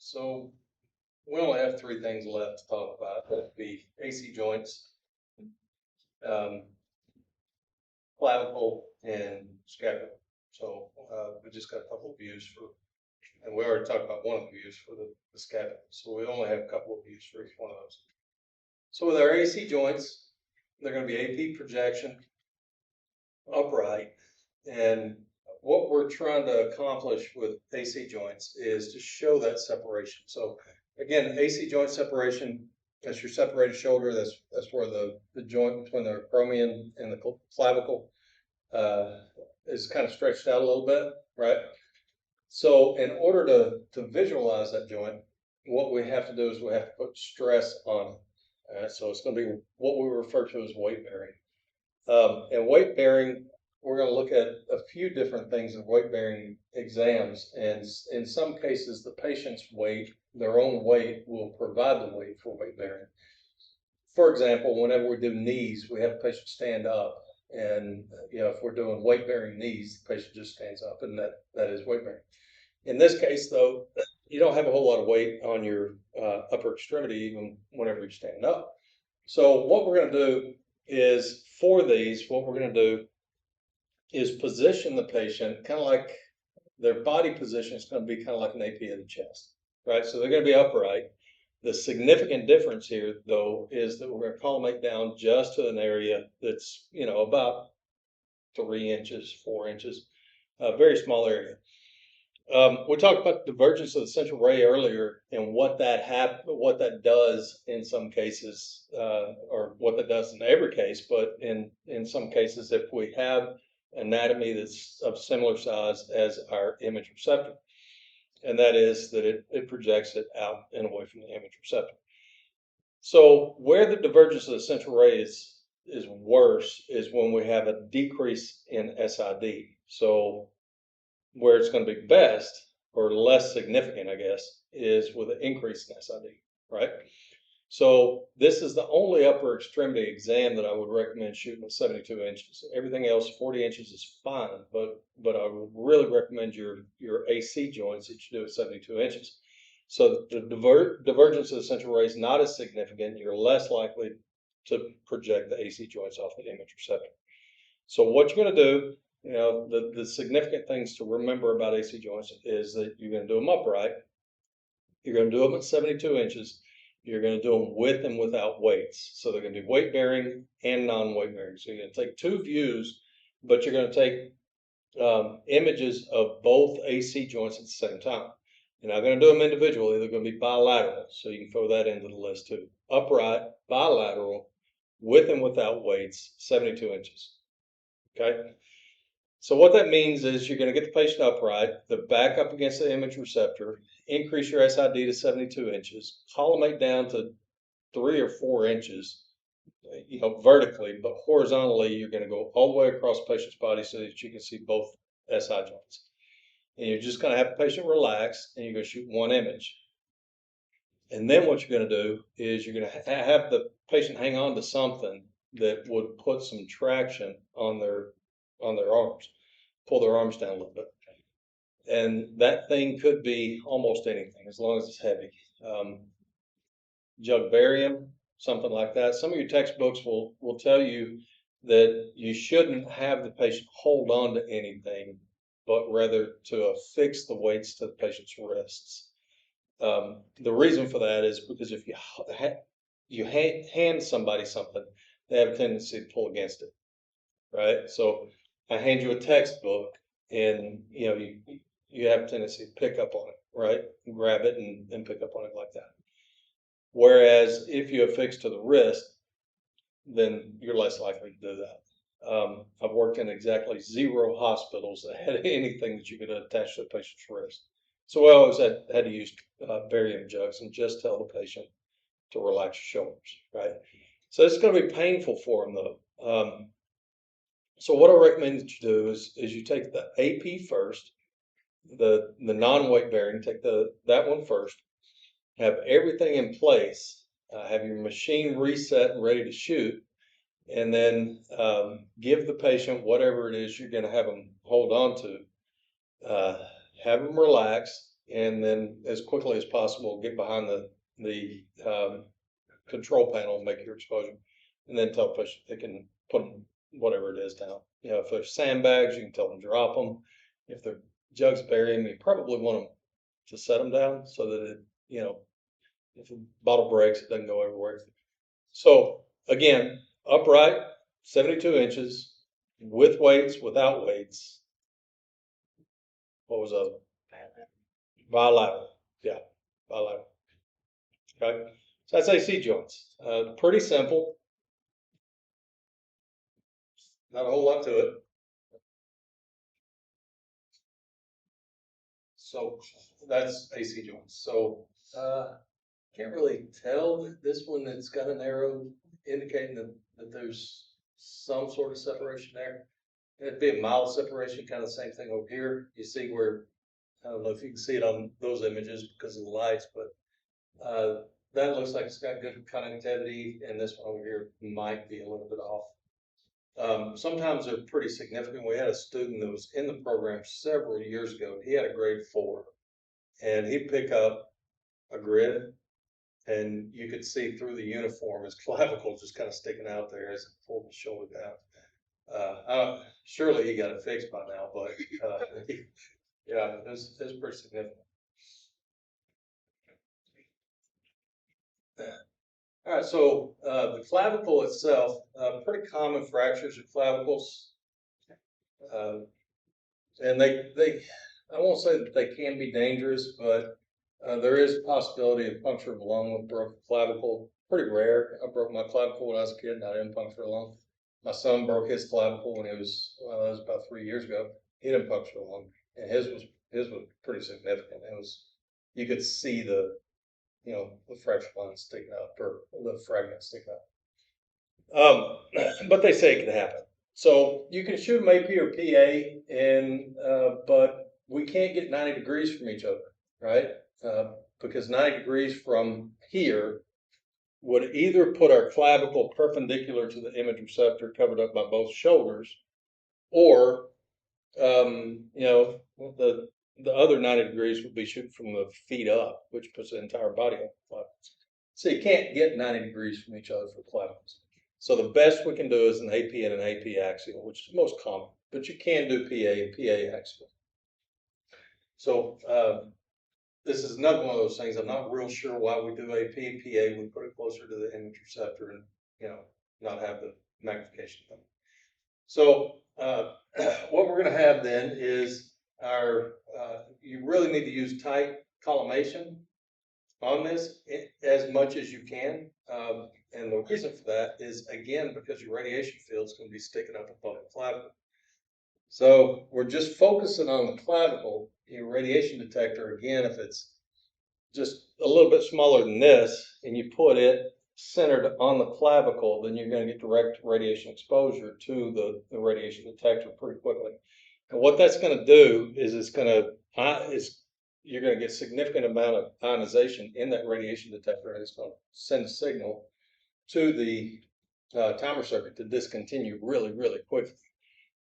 So we only have three things left to talk about. That'd be AC joints, um, clavicle, and scapula. So we just got a couple of views for, and we already talked about one of the views for the scapula. So we only have a couple of views for each one of those. So with our AC joints, they're going to be AP projection, upright, and what we're trying to accomplish with AC joints is to show that separation. So again, AC joint separation, that's your separated shoulder. That's where the joint between the acromion and the clavicle is kind of stretched out a little bit, right? So in order to visualize that joint, what we have to do is we have to put stress on it. All right, so it's going to be what we refer to as weight bearing. And weight bearing, we're going to look at a few different things in weight bearing exams. And in some cases, the patient's weight, their own weight, will provide the weight for weight bearing. For example, whenever we do knees, we have a patient stand up. And if we're doing weight bearing knees, the patient just stands up, and that is weight bearing. In this case, though, you don't have a whole lot of weight on your upper extremity, even whenever you stand up. So what we're going to do is, for these, what we're going to do is position the patient kind of like their body position is going to be kind of like an AP of the chest, right? So they're going to be upright. The significant difference here, though, is that we're going to collimate down just to an area that's, about 3 inches, 4 inches, a very small area. We talked about the divergence of the central ray earlier and what that does in some cases, or what that does in every case. But in some cases, if we have anatomy that's of similar size as our image receptor, and that is that it projects it out and away from the image receptor. So where the divergence of the central ray is worse is when we have a decrease in SID. So where it's going to be best, or less significant, I guess, is with an increase in SID, right? So this is the only upper extremity exam that I would recommend shooting at 72 inches. Everything else, 40 inches is fine, but I would really recommend your AC joints that you do at 72 inches. So the divergence of the central ray is not as significant. You're less likely to project the AC joints off the image receptor. So what you're going to do, the significant things to remember about AC joints is that you're going to do them upright. You're going to do them at 72 inches. You're going to do them with and without weights. So they're going to be weight bearing and non-weight bearing. So you're going to take two views, but you're going to take images of both AC joints at the same time. You're not going to do them individually. They're going to be bilateral. So you can throw that into the list too. Upright, bilateral, with and without weights, 72 inches. Okay. So what that means is you're going to get the patient upright, the back up against the image receptor, increase your SID to 72 inches, collimate down to 3 or 4 inches, vertically, but horizontally, you're going to go all the way across the patient's body so that you can see both SI joints. And you're just going to have the patient relax, and you're going to shoot one image. And then what you're going to do is you're going to have the patient hang on to something that would put some traction on their arms, pull their arms down a little bit. And that thing could be almost anything, as long as it's heavy. Jug barium, something like that. Some of your textbooks will tell you that you shouldn't have the patient hold on to anything, but rather to affix the weights to the patient's wrists. The reason for that is because if you hand somebody something, they have a tendency to pull against it, right? So I hand you a textbook, and you have a tendency to pick up on it, right? Grab it and pick up on it like that. Whereas if you affix to the wrist, then you're less likely to do that. I've worked in exactly 0 hospitals that had anything that you could attach to the patient's wrist. So I always had to use barium jugs and just tell the patient to relax your shoulders, right? So it's going to be painful for them, though. So what I recommend that you do is you take the AP first, the non-weight bearing, take that one first, have everything in place, have your machine reset and ready to shoot, and then give the patient whatever it is you're going to have them hold on to. Have them relax, and then as quickly as possible get behind the control panel and make your exposure, and then tell push they can put whatever it is down. You know, if there's sandbags, you can tell them drop them. If they're jugs bury them, you probably want them to set them down so that it, you know, if a bottle breaks, it doesn't go everywhere. So again, upright, 72 inches, with weights, without weights. What was the bilateral? Yeah, bilateral. Okay, so that's AC joints. Pretty simple. Not a whole lot to it. So that's AC joints. So can't really tell this one that's got an arrow indicating that there's some sort of separation there. It'd be a mild separation, kind of the same thing over here. You see where, I don't know if you can see it on those images because of the lights, but that looks like it's got good connectivity, and this one over here might be a little bit off. Sometimes they're pretty significant. We had a student that was in the program several years ago. He had a grade 4, and he'd pick up a grid, and you could see through the uniform his clavicle just kind of sticking out there as it pulled his shoulder down. Surely he got it fixed by now, but yeah, it's pretty significant. All right, so the clavicle itself, pretty common fractures of clavicles, and I won't say that they can be dangerous, but there is a possibility of puncture of a lung with broken clavicle. Pretty rare. I broke my clavicle when I was a kid, and I didn't puncture a lung. My son broke his clavicle when he was, well, that was about 3 years ago. He didn't puncture a lung, and his was pretty significant. It was, you could see the, you know, the fracture line sticking up, or the fragment sticking up. But they say it can happen. So you can shoot them AP or PA, and but we can't get 90 degrees from each other, right? Because 90 degrees from here would either put our clavicle perpendicular to the image receptor covered up by both shoulders, or you know, the other 90 degrees would be shooting from the feet up, which puts the entire body on clavicles. So you can't get 90 degrees from each other for clavicles. So the best we can do is an AP and an AP axial, which is most common, but you can do PA and PA axial. So this is another one of those things. I'm not real sure why we do AP and PA. We put it closer to the image receptor and, you know, not have the magnification thing. So what we're going to have then is our, you really need to use tight collimation on this as much as you can. And the reason for that is, again, because your radiation field is going to be sticking up above the clavicle. So we're just focusing on the clavicle. Your radiation detector, again, if it's just a little bit smaller than this, and you put it centered on the clavicle, then you're going to get direct radiation exposure to the radiation detector pretty quickly. And what that's going to do is you're going to get significant amount of ionization in that radiation detector, and it's going to send a signal to the timer circuit to discontinue really, really quickly.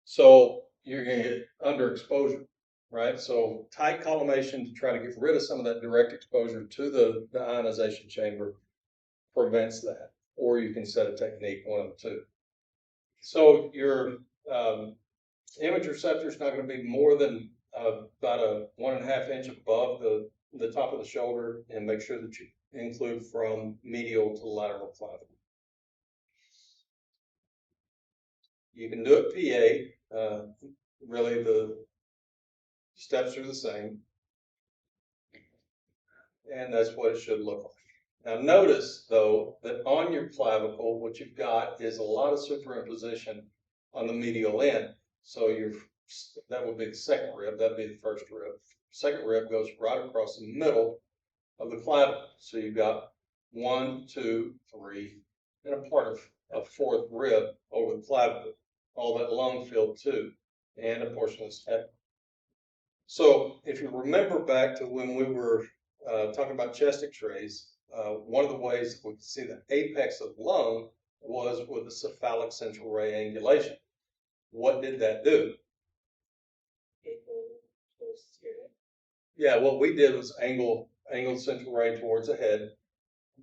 So you're going to get underexposure, right? So tight collimation to try to get rid of some of that direct exposure to the ionization chamber prevents that. Or you can set a technique, one of the two. So your image receptor is not going to be more than about a 1.5 inch above the top of the shoulder, and make sure that you include from medial to lateral clavicle. You can do it PA. Really, the steps are the same, and that's what it should look like. Now notice, though, that on your clavicle, what you've got is a lot of superimposition on the medial end. So that would be the second rib, that'd be the first rib. Second rib goes right across the middle of the clavicle. So you've got 1, 2, 3, and a part of a fourth rib over the clavicle. All that lung field too, and a portion of the scapula. So if you remember back to when we were talking about chest x-rays, one of the ways that we could see the apex of the lung was with the cephalic central ray angulation. What did that do? Yeah, what we did was angle central ray towards the head.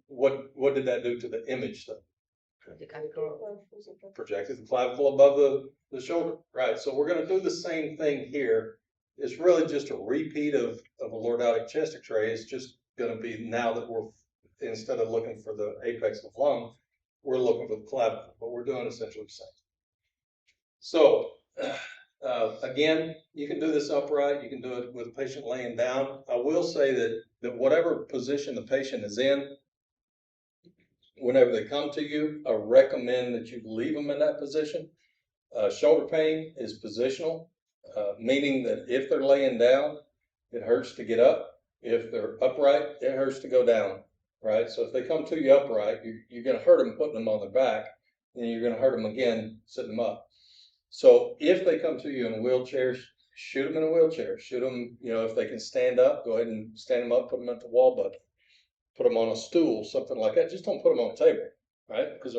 What did that do to the image though? Projected the clavicle above the shoulder, right? So we're going to do the same thing here. It's really just a repeat of a lordotic chest X-ray. It's just going to be now that we're, instead of looking for the apex of the lung, we're looking for the clavicle, but we're doing essentially the same. So again, you can do this upright. You can do it with a patient laying down. I will say that whatever position the patient is in, whenever they come to you, I recommend that you leave them in that position. Shoulder pain is positional, meaning that if they're laying down, it hurts to get up. If they're upright, it hurts to go down, right? So if they come to you upright, you're going to hurt them putting them on their back, and you're going to hurt them again sitting them up. So if they come to you in a wheelchair, shoot them in a wheelchair. Shoot them, if they can stand up, go ahead and stand them up, put them at the wall bucket. Put them on a stool, something like that. Just don't put them on a table, right? Because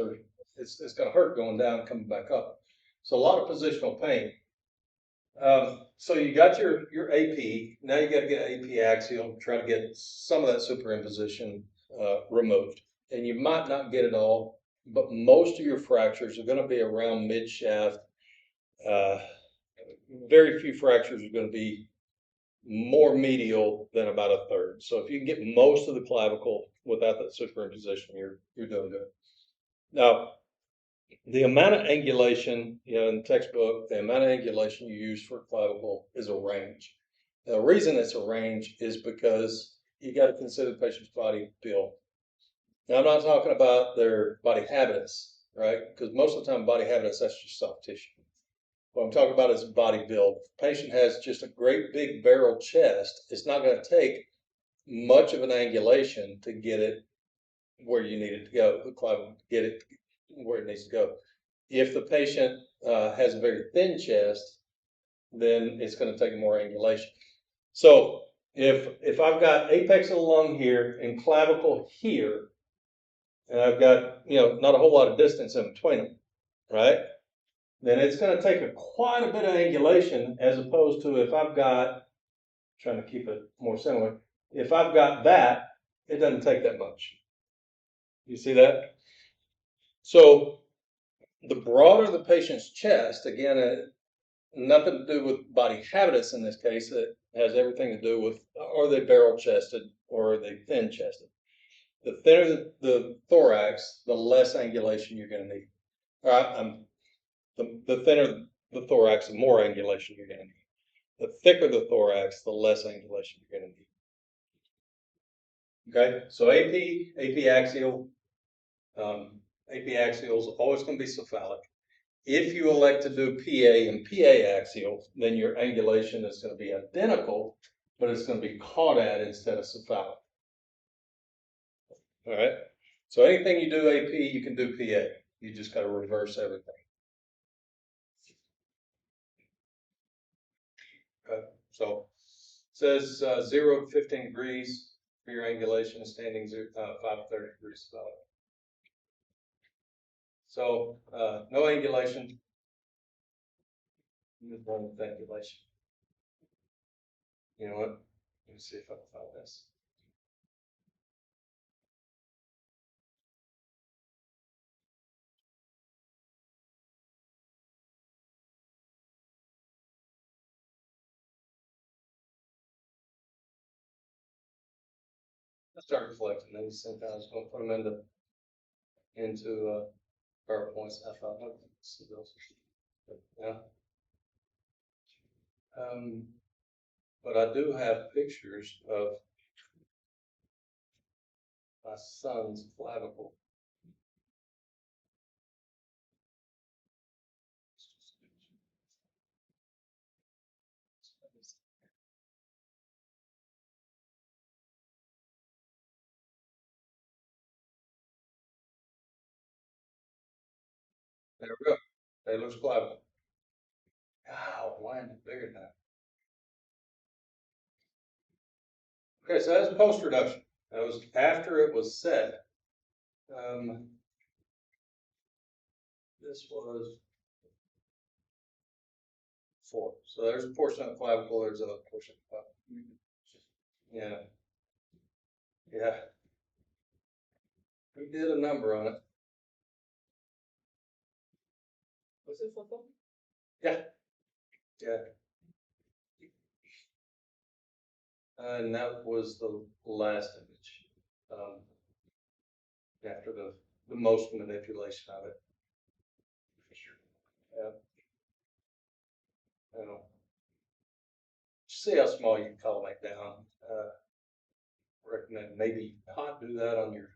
it's going to hurt going down and coming back up. So a lot of positional pain. So you got your AP. Now you got to get AP axial. Try to get some of that superimposition removed, and you might not get it all, but most of your fractures are going to be around mid shaft. Very few fractures are going to be more medial than about a third. So if you can get most of the clavicle without that superimposition, you're doing good. Now, the amount of angulation, in the textbook, the amount of angulation you use for clavicle is a range. The reason it's a range is because you got to consider the patient's body build. Now, I'm not talking about their body habitus, right? Because most of the time, body habitus, that's just soft tissue. What I'm talking about is body build. If the patient has just a great big barrel chest, it's not going to take much of an angulation to get it where you need it to go, the clavicle, get it where it needs to go. If the patient has a very thin chest, then it's going to take more angulation. So if I've got apex of the lung here and clavicle here, and I've got not a whole lot of distance in between them, right? Then it's going to take quite a bit of angulation, as opposed to if I've got, trying to keep it more similar, if I've got that, it doesn't take that much. You see that? So the broader the patient's chest, again, nothing to do with body habitus in this case, it has everything to do with, are they barrel chested or are they thin chested? The thinner the thorax, the less angulation you're going to need. All right, the thinner the thorax, the more angulation you're going to need. The thicker the thorax, the less angulation you're going to need. Okay, so AP axial, AP axial is always going to be cephalic. If you elect to do PA and PA axial, then your angulation is going to be identical, but it's going to be caught at instead of cephalic. All right, so anything you do AP, you can do PA. You just got to reverse everything. Okay, so it says 0 to 15 degrees for your angulation, standing 5 to 30 degrees cephalic. So no angulation. Just run with angulation. You know what? Let me see if I can find this. I started collecting these. Sometimes I was going to put them into PowerPoints. I thought, oh, see those. Yeah. But I do have pictures of my son's clavicle. There we go. Taylor's clavicle. Wow, why isn't it bigger now? Okay, so that's post reduction. That was after it was set. This was 4. So there's a portion of the clavicle, there's another portion of the clavicle. Yeah. Yeah. We did a number on it. Was it football? Yeah. Yeah. And that was the last image. After the most manipulation of it. Yeah. You know, see how small you can collimate down. Recommend maybe not do that on your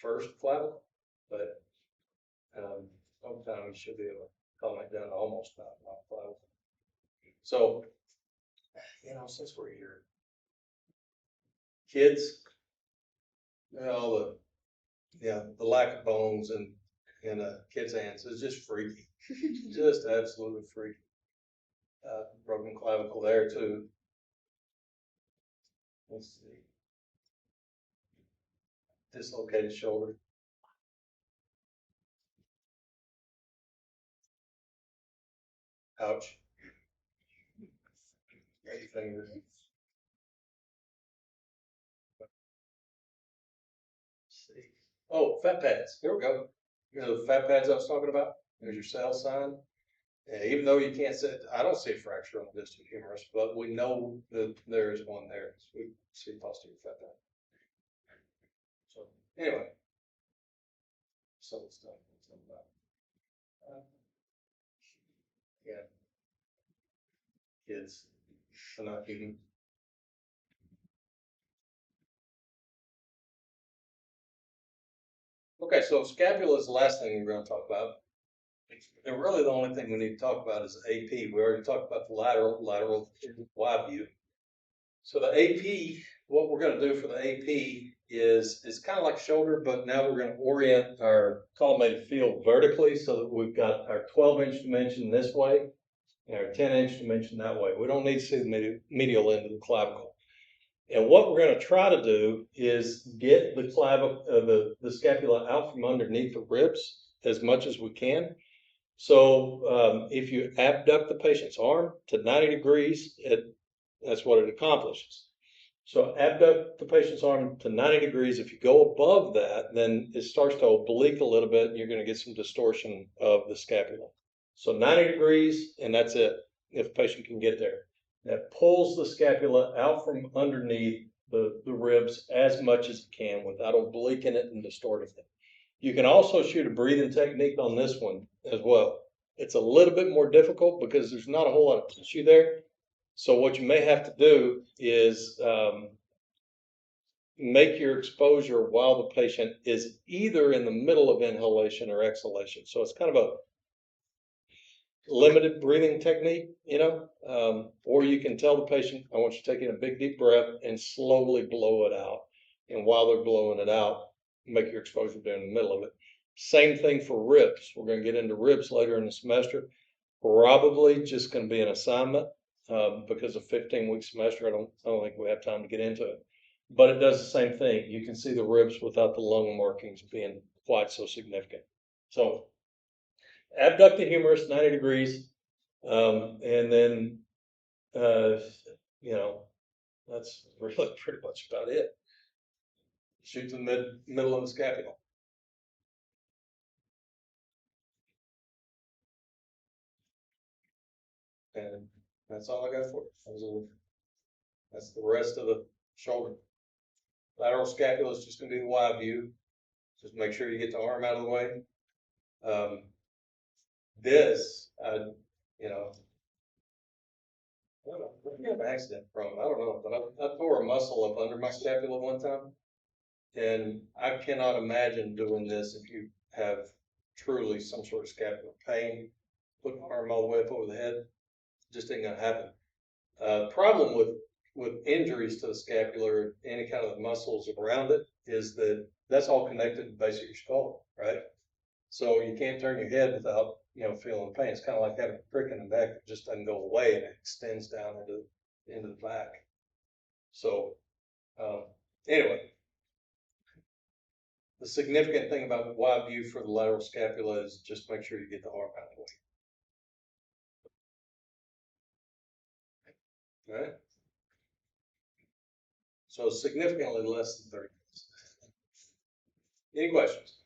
first clavicle, but sometime you should be able to collimate down to almost not clavicle. So, since we're here, kids, the lack of bones in a kid's hands is just freaky, just absolutely freaky. Broken clavicle there too. Let's see. Dislocated shoulder. Ouch. Finger. See. Oh, fat pads. Here we go. The fat pads I was talking about. There's your cell sign. And even though you can't say, I don't see a fracture on the distal humerus, but we know that there is one there. So we see posterior fat pad. So anyway, so it's done. Yeah, kids are not human. Okay, so scapula is the last thing we're going to talk about. And really the only thing we need to talk about is AP. We already talked about the lateral Y view. So the AP, what we're going to do for the AP is it's kind of like shoulder, but now we're going to orient our collimated field vertically so that we've got our 12-inch dimension this way and our 10-inch dimension that way. We don't need to see the medial end of the clavicle. And what we're going to try to do is get the scapula out from underneath the ribs as much as we can. So if you abduct the patient's arm to 90 degrees, that's what it accomplishes. So abduct the patient's arm to 90 degrees. If you go above that, then it starts to oblique a little bit and you're going to get some distortion of the scapula. So 90 degrees, and that's it, if the patient can get there. That pulls the scapula out from underneath the ribs as much as it can without obliquing it and distorting it. You can also shoot a breathing technique on this one as well. It's a little bit more difficult because there's not a whole lot of tissue there. So what you may have to do is make your exposure while the patient is either in the middle of inhalation or exhalation. So it's kind of a limited breathing technique, or you can tell the patient, I want you to take in a big deep breath and slowly blow it out. And while they're blowing it out, make your exposure down in the middle of it. Same thing for ribs. We're going to get into ribs later in the semester. Probably just going to be an assignment because of 15-week semester. I don't think we have time to get into it. But it does the same thing. You can see the ribs without the lung markings being quite so significant. So abduct the humerus 90 degrees, and then, that's really pretty much about it. Shoot to the middle of the scapula. And that's all I got for you. That's the rest of the shoulder. Lateral scapula is just going to be the Y view. Just make sure you get the arm out of the way. This, I don't know, where did you have an accident from? I don't know, but I tore a muscle up under my scapula one time. And I cannot imagine doing this if you have truly some sort of scapular pain. Put my arm all the way up over the head, just ain't gonna happen. Problem with injuries to the scapula or any kind of muscles around it is that that's all connected to the base of your skull, right? So you can't turn your head without feeling pain. It's kind of like having a prick in the back that just doesn't go away and it extends down into the back. So anyway. The significant thing about the Y view for the lateral scapula is just make sure you get the arm out of the way. All right. So significantly less than 30 minutes. Any questions?